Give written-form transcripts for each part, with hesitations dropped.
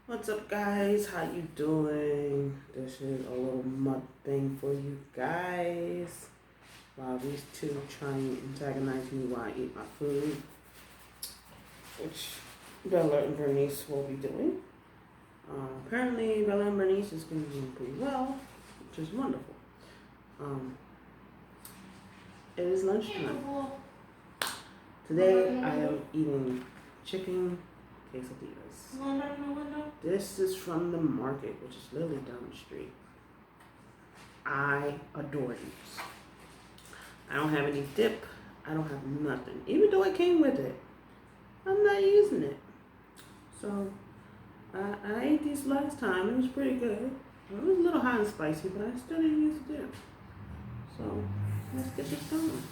What's up, guys? How you doing? This is a little mukbang for you guys. While these two try and antagonize me while I eat my food, which Bella and Bernice will be doing. Apparently, Bella and Bernice is going to be doing pretty well, which is wonderful. It is lunchtime. Today, I am eating chicken quesadillas. This is from the market, which is literally down the street. I adore these. I don't have any dip. I don't have nothing. Even though it came with it, I'm not using it. So, I ate these last time. It was pretty good. It was a little hot and spicy, but I still didn't use the dip. So, let's get this going.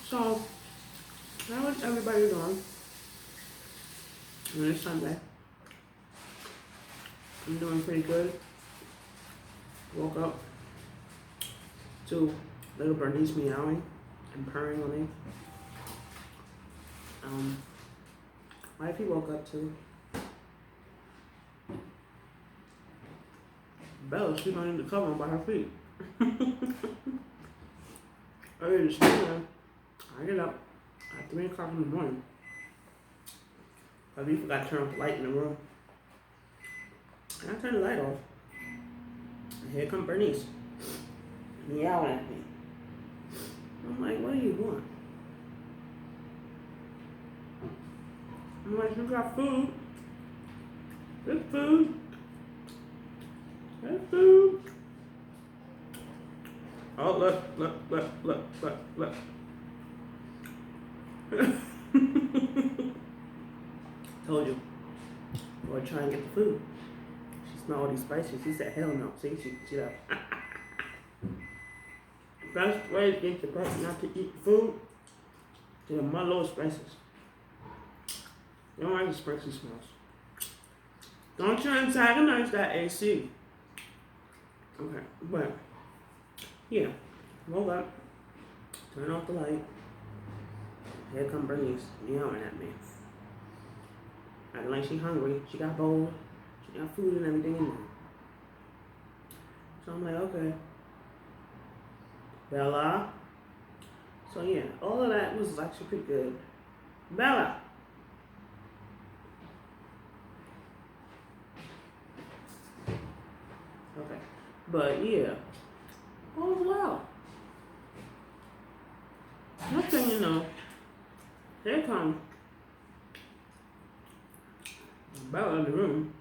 So, how is everybody doing? On this Sunday. I'm doing pretty good. Woke up to little Bernice meowing and purring on me. Wifey woke up too. Bella sleeping under the cover by her feet. Earlier this morning, I get up at 3 o'clock in the morning. We forgot to turn off the light in the room. And I turned the light off. And here come Bernice. Meowing at me. I'm like, what do you want? I'm like, you got food. Good food. Good food. Oh, look. Told you. Or try and get the food. She smelled all these spices. She said, hell no. See, she left. Best way to get the person not to eat food is to muddle spices. You don't like the spicy smells. Don't you antagonize that AC. Okay, but yeah, woke up, turn off the light. Here come Bernice meowing at me. Acting like she hungry. She got bowls. She got food and everything in there. So I'm like, okay. Bella. So yeah, all of that was actually pretty good. Bella. Okay. But yeah. Oh wow. Next thing you know, here comes Bella in the room,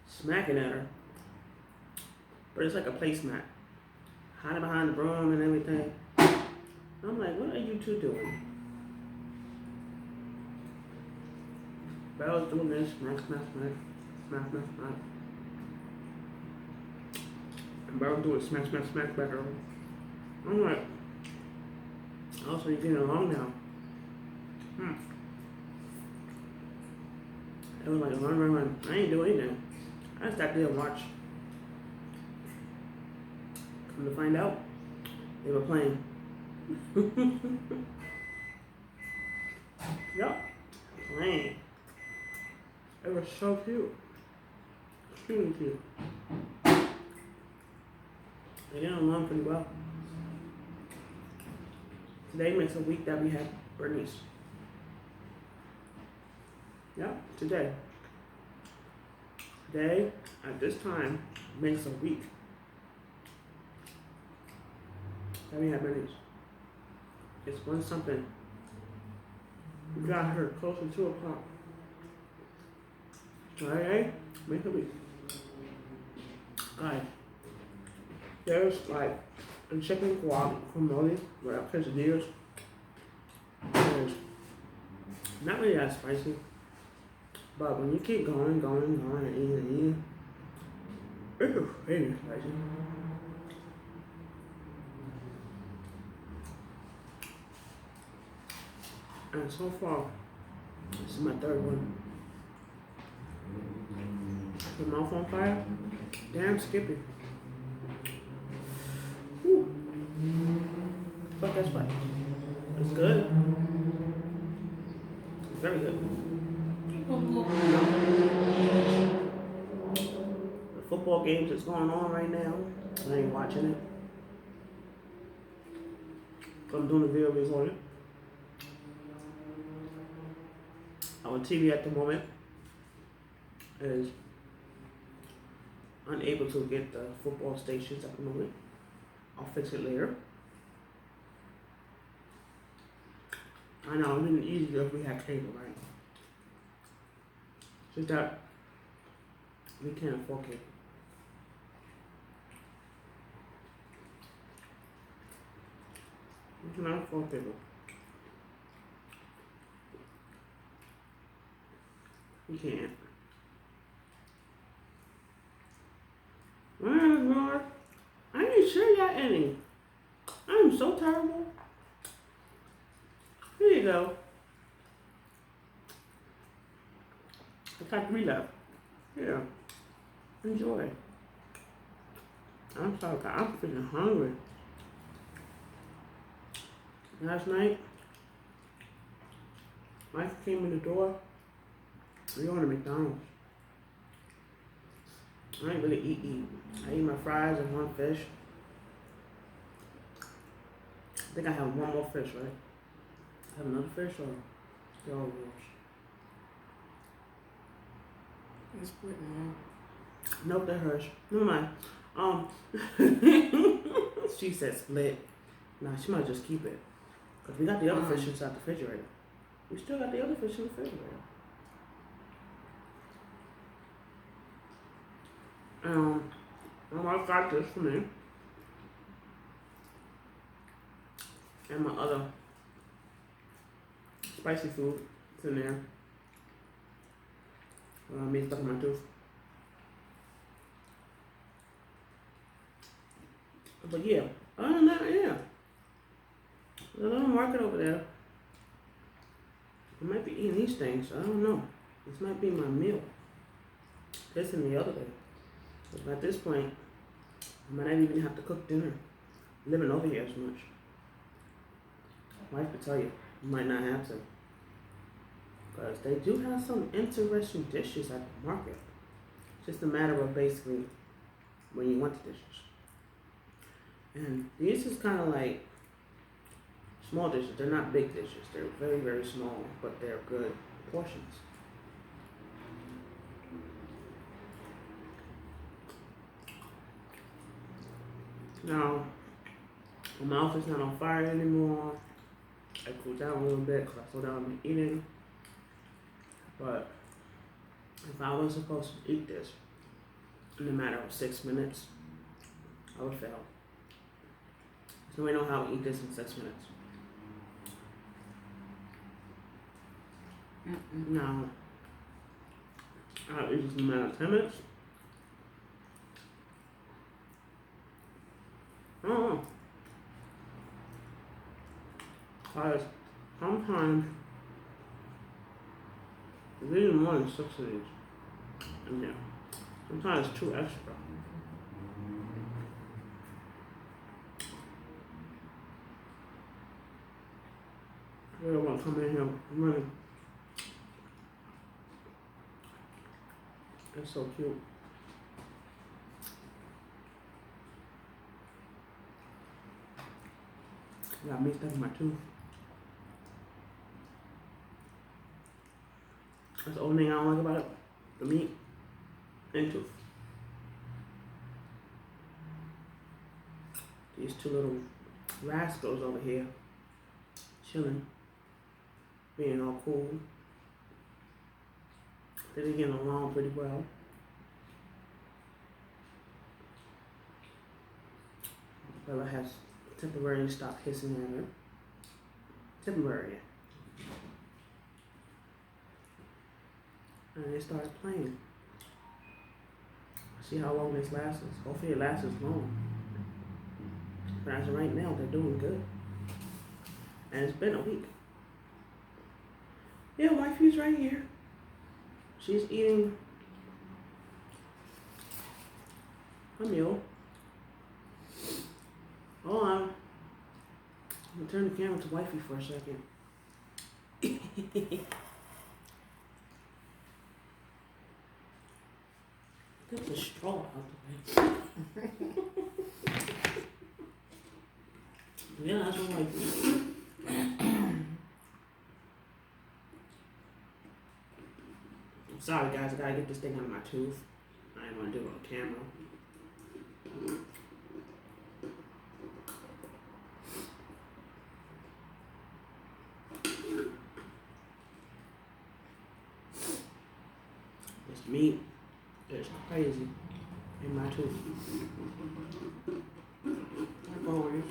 smacking at her. But it's like a placemat. Hiding behind the broom and everything. I'm like, what are you two doing? Bella's doing this, smack. And Bella's doing smack back at her. I'm like, oh, so you're getting along now. It was like a run. I ain't doing anything. I just sat there and watched. Come to find out, they were playing. Yup, playing. It was so cute. Extremely cute. They get along pretty well. Today makes a week that we have Bernice. Yeah, today. Today, at this time, makes a week that we have Bernice. It's one something. We got her close to 2 o'clock. Alright, make a week. Guys, there's like a chicken guacamole with quesadillas. There's not really that spicy. But when you keep going and eating, it's really spicy. And so far, this is my third one. Your mouth on fire? Damn Skippy. Whew. But guess what? It's good. Very good. The football games that's going on right now, I ain't watching it. I'm doing a video on it. Our TV at the moment is unable to get the football stations at the moment. I'll fix it later. I know, it would be easier if we had cable, right? Just that we can't afford cable. We cannot afford cable. We can't. Lord, I ain't sure y'all any. I'm so terrible. Here you go. I got 3 left. Here. Enjoy. I'm sorry, I'm freaking hungry. Last night, Mike came in the door. We going to McDonald's. I ain't really eat. I eat my fries and 1 fish. I think I have 1 more fish, right? I have another fish or they're all yours? It's split now. Nope, they're hers. Never mind. She said split. Nah, she might just keep it. Because we got the other fish inside the refrigerator. We still got the other fish in the refrigerator. My wife got this for me. And my other spicy food is in there. Me stuck in my tooth. But yeah, other than that, yeah. There's a little market over there. I might be eating these things. I don't know. This might be my meal. This and the other day. But at this point, I might not even have to cook dinner. Living over here as much. Wife could tell you, you might not have to. Because they do have some interesting dishes at the market. It's just a matter of basically when you want the dishes. And these is kind of like small dishes. They're not big dishes. They're very, very small, but they're good portions. Now, my mouth is not on fire anymore. I cooled down a little bit because I slowed down on eating. But if I was supposed to eat this in a matter of 6 minutes, I would fail. So we know how to eat this in 6 minutes. Now, I'll eat this in a matter of 10 minutes. I don't know. Because sometimes there's even more than 6 of these in there. Sometimes 2 extra. I really want to come in here running. That's so cute. Yeah, I mixed up in my tooth. That's the only thing I don't like about it. The meat and tooth. These 2 little rascals over here chilling, being all cool. They're getting along pretty well. Bella has temporarily stopped hissing at her. Temporary. And they started playing. See how long this lasts. Hopefully it lasts long. But as of right now, they're doing good. And it's been a week. Yeah, wifey's right here. She's eating a meal. Hold on. I'm gonna turn the camera to wifey for a second. control out the way. Yeah, that's what I do. I'm sorry guys, I gotta get this thing out of my tooth. I ain't gonna do it on camera. This meat is crazy in my tooth. Like always.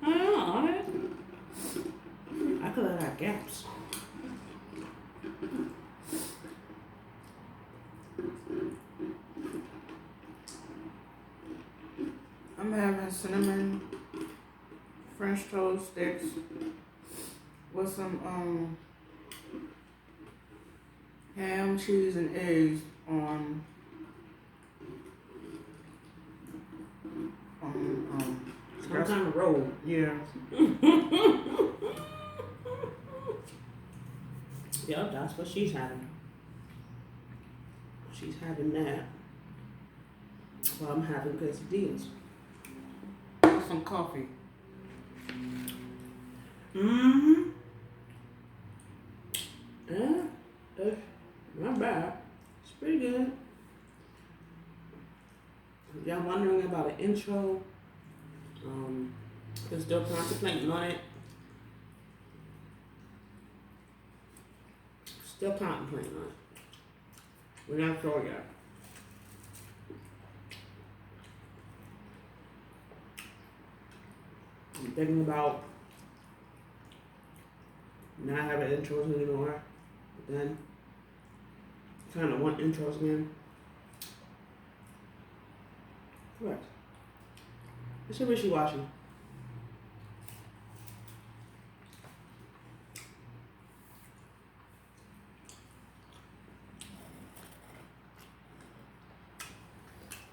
I know, right? I could have got gaps. I'm having cinnamon French toast sticks with some ham, cheese, and eggs on Some kind of roll. yeah. Yep, that's what she's having. She's having that. Well, I'm having quesadillas. With some coffee. Mm-hmm. Yeah, it's not bad. It's pretty good. If y'all wondering about an intro, we're still contemplating on it. Still contemplating on it. We're not sure yet. I'm thinking about not having intros anymore. But then, kind of want intros again. Correct. It's a wishy-washy.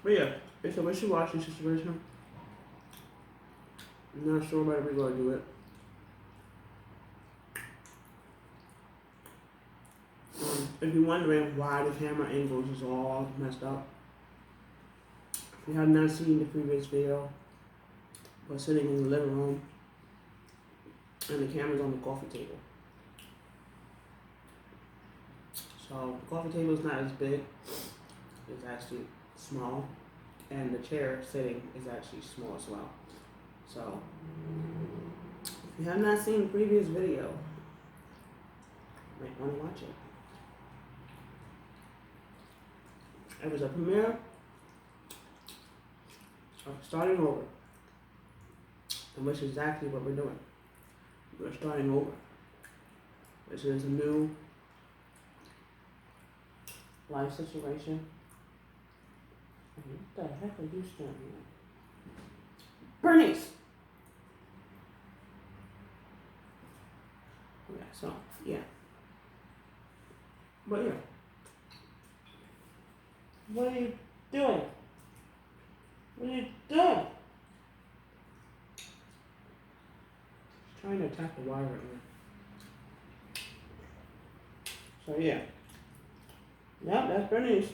But yeah, it's a wishy-washy situation. I'm not sure whether we're going to do it. If you're wondering why the camera angles is all messed up, if you have not seen the previous video, we're sitting in the living room and the camera's on the coffee table. So the coffee table is not as big, it's actually small, and the chair sitting is actually small as well. So if you have not seen the previous video, you might want to watch it. It was a premiere of starting over, and which is exactly what we're doing. We're starting over. This is a new life situation. What the heck are you staring at? Bernice! Yeah, so, yeah. But yeah. What are you doing? What are you doing? Trying to attack the wire right now. So yeah. Yep, that's Bernice.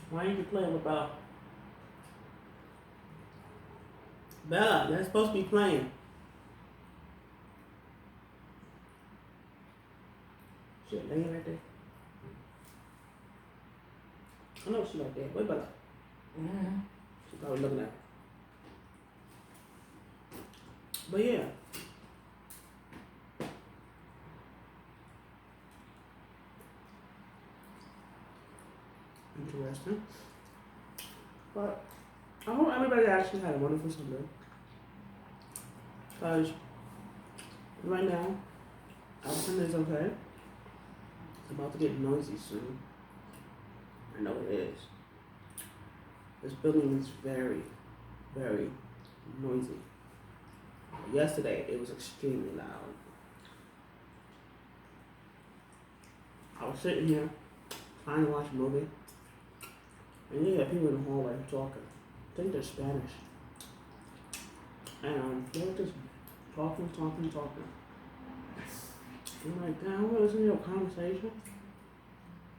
Why aren't you playing with Bella? Bella, they're supposed to be playing. Shit, lay right there. I know she's right there. Where Bella? Mm-hmm. She's probably looking at her. But yeah. Interesting. But I hope everybody actually had a wonderful Sunday. Because right now, our Sunday's okay. It's about to get noisy soon. I know it is. This building is very, very noisy. Yesterday, it was extremely loud. I was sitting here trying to watch a movie, and you have people in the hallway talking. I think they're Spanish. And they were just talking. I'm like, damn, I want to listen to your conversation.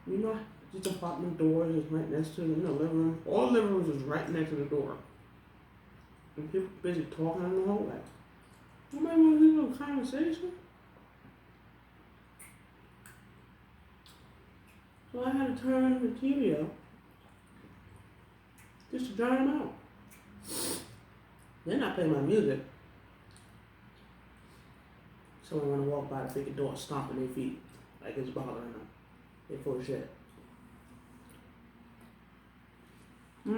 You know, just apartment doors is right next to the living room. All living rooms is right next to the door. And people busy talking in the hallway. Nobody want to listen to a conversation. So I had to turn the TV up just to drown them out. Then I play my music. Someone want to walk by the freaking door stomping their feet like it's bothering them. They full of shit. I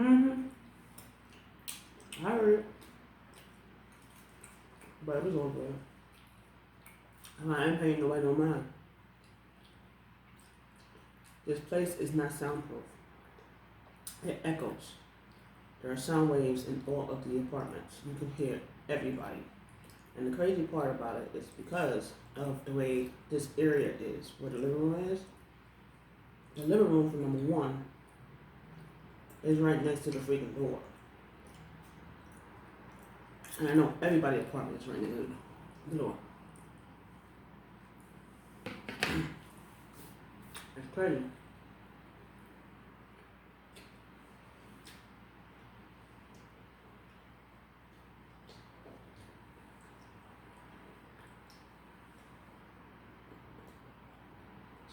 heard it. But it was all good. I ain't paying nobody no mind. This place is not soundproof. It echoes. There are sound waves in all of the apartments. You can hear everybody. And the crazy part about it is because of the way this area is, where the living room is. The living room for number one is right next to the freaking door. And I know everybody's apartment is right next to the door. It's crazy.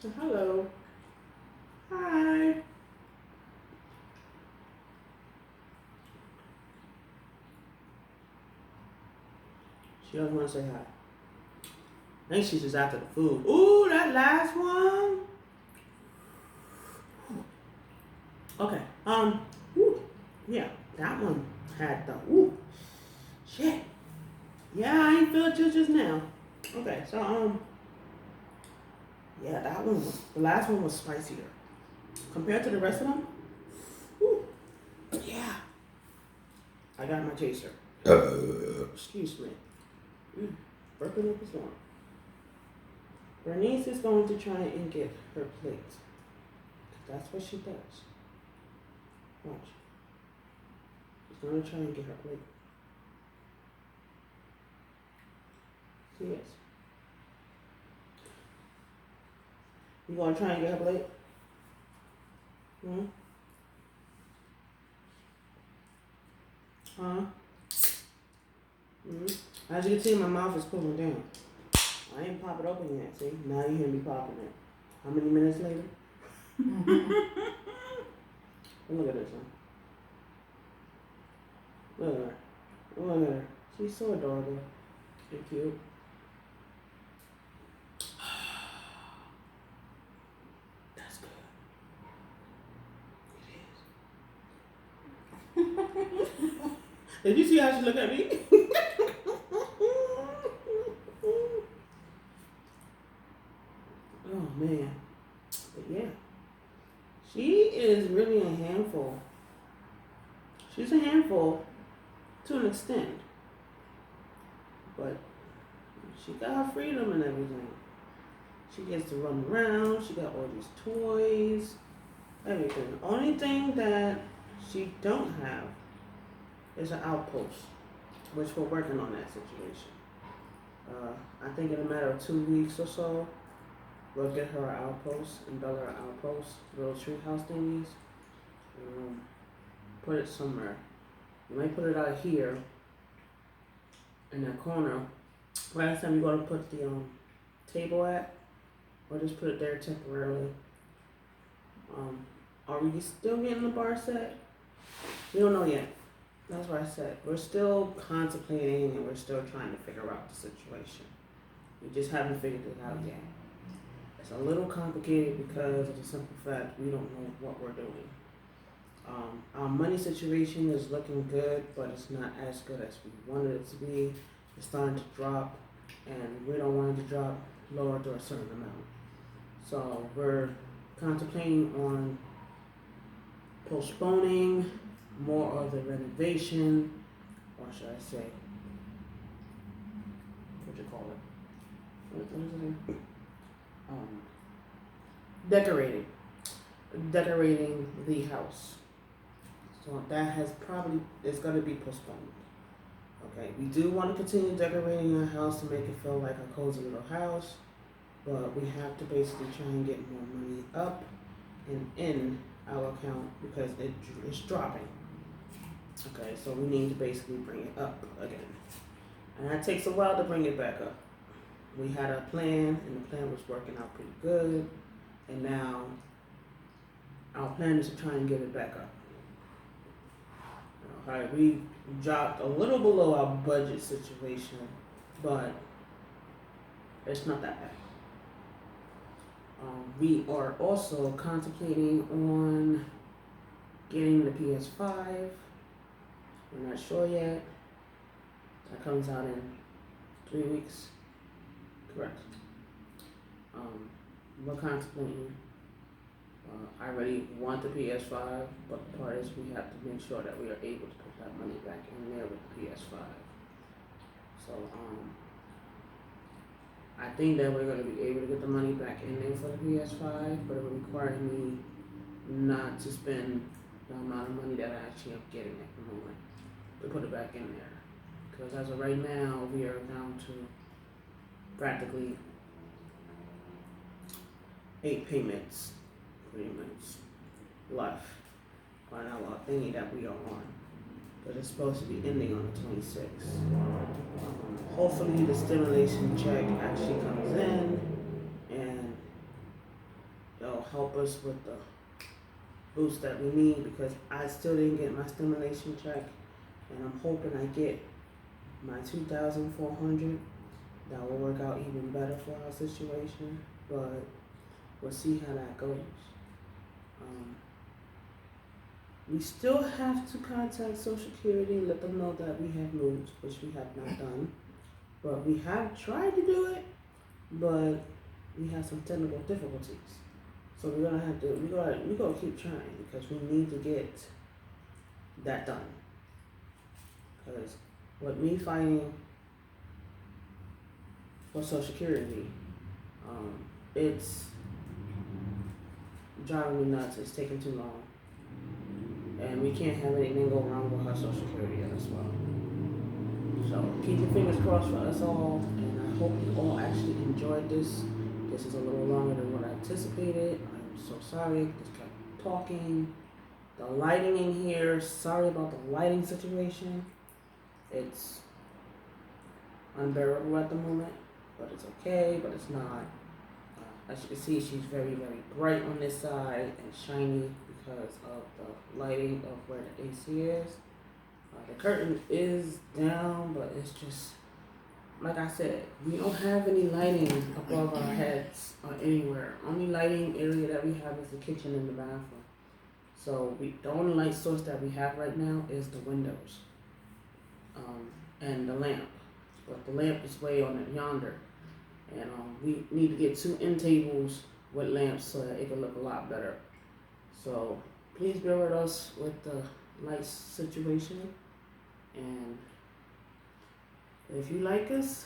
So hello. Hi. She doesn't want to say hi. I think she's just after the food. Ooh, that last one. Okay. Ooh, yeah, that one had the shit. Yeah, I ain't feel it till just now. Okay, so yeah, that one was the last one was spicier compared to the rest of them. Ooh, yeah. I got my chaser. Excuse me. Burping up a storm. Bernice is going to try and get her plate. That's what she does. Watch. She's going to try and get her plate. She is. You going to try and get her plate? Huh? As you can see, my mouth is cooling down. I ain't pop it open yet, see? Now you hear me popping it. How many minutes later? Look at this one. Look at her. Look at her. She's so adorable and cute. That's good. It is. Did you see how she looked at me? Oh man. But yeah. She is really a handful. She's a handful to an extent. But she got her freedom and everything. She gets to run around, she got all these toys, everything. The only thing that she don't have is an outpost, which we're working on that situation. I think in a matter of 2 weeks or so, we'll get her an outpost and build her an outpost, little tree house thingies. Put it somewhere. You might put it out here in that corner. Last time you're gonna put the table at, or just put it there temporarily. Are we still getting the bar set? We don't know yet. That's what I said. We're still contemplating and we're still trying to figure out the situation. We just haven't figured it out yet. It's a little complicated because of the simple fact we don't know what we're doing. Our money situation is looking good, but it's not as good as we wanted it to be. It's starting to drop, and we don't want it to drop lower to a certain amount. So we're contemplating on postponing more of the renovation, or should I say, what you call it? What is it? Decorating the house. So that is going to be postponed. Okay, we do want to continue decorating our house to make it feel like a cozy little house. but we have to basically try and get more money up and in our account because it's dropping. Okay, so we need to basically bring it up again. And that takes a while to bring it back up. We had a plan, and the plan was working out pretty good, and now our plan is to try and get it back up. Alright, we dropped a little below our budget situation, but it's not that bad. We are also contemplating on getting the PS5. We're not sure yet. That comes out in 3 weeks. Correct. We're contemplating. I really want the PS5, but the part is we have to make sure that we are able to put that money back in there with the PS5. So, I think that we're going to be able to get the money back in there for the PS5, but it will require me not to spend the amount of money that I actually am getting at the moment to put it back in there. Because as of right now, we are down to practically 8 payments, pretty much, left on our thingy that we are on. But it's supposed to be ending on the 26th. Hopefully the stimulation check actually comes in and it'll help us with the boost that we need, because I still didn't get my stimulation check, and I'm hoping I get my $2,400. That will work out even better for our situation, but we'll see how that goes. We still have to contact Social Security and let them know that we have moved, which we have not done. But we have tried to do it, but we have some technical difficulties. So we're gonna have to, we're gonna keep trying, because we need to get that done. Because with me fighting for Social Security, it's driving me nuts. It's taking too long. And we can't have anything go wrong with our Social Security as well. So keep your fingers crossed for us all, and I hope you all actually enjoyed this. This is a little longer than what I anticipated. I'm so sorry. Just kept talking. The lighting in here, sorry about the lighting situation. It's unbearable at the moment, but it's okay, but it's not. As you can see, she's very, very bright on this side and shiny because of the lighting of where the AC is. The curtain is down, but it's just, like I said, we don't have any lighting above our heads or anywhere. Only lighting area that we have is the kitchen and the bathroom. So the only light source that we have right now is the windows and the lamp. But the lamp is way on it yonder. And we need to get 2 end tables with lamps so that it can look a lot better. So please bear with us with the light situation. And if you like us,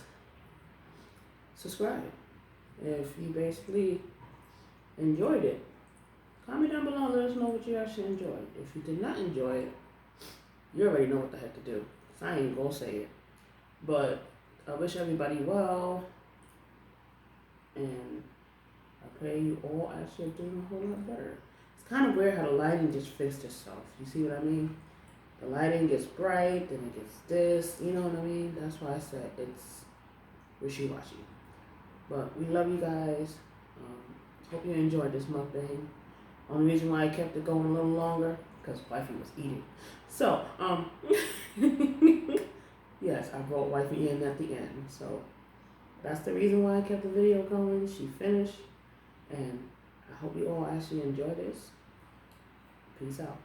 subscribe. If you basically enjoyed it, comment down below and let us know what you actually enjoyed. If you did not enjoy it, you already know what the heck to do. So I ain't gonna say it. But I wish everybody well. And I pray you all actually are doing a whole lot better. It's kind of weird how the lighting just fixed itself. You see what I mean? The lighting gets bright, then it gets this, you know what I mean? That's why I said it's wishy-washy. But we love you guys. Hope you enjoyed this mukbang. Only reason why I kept it going a little longer, because wifey was eating. So, yes, I brought wifey in at the end. So that's the reason why I kept the video going. She finished. And I hope you all actually enjoy this. Peace out.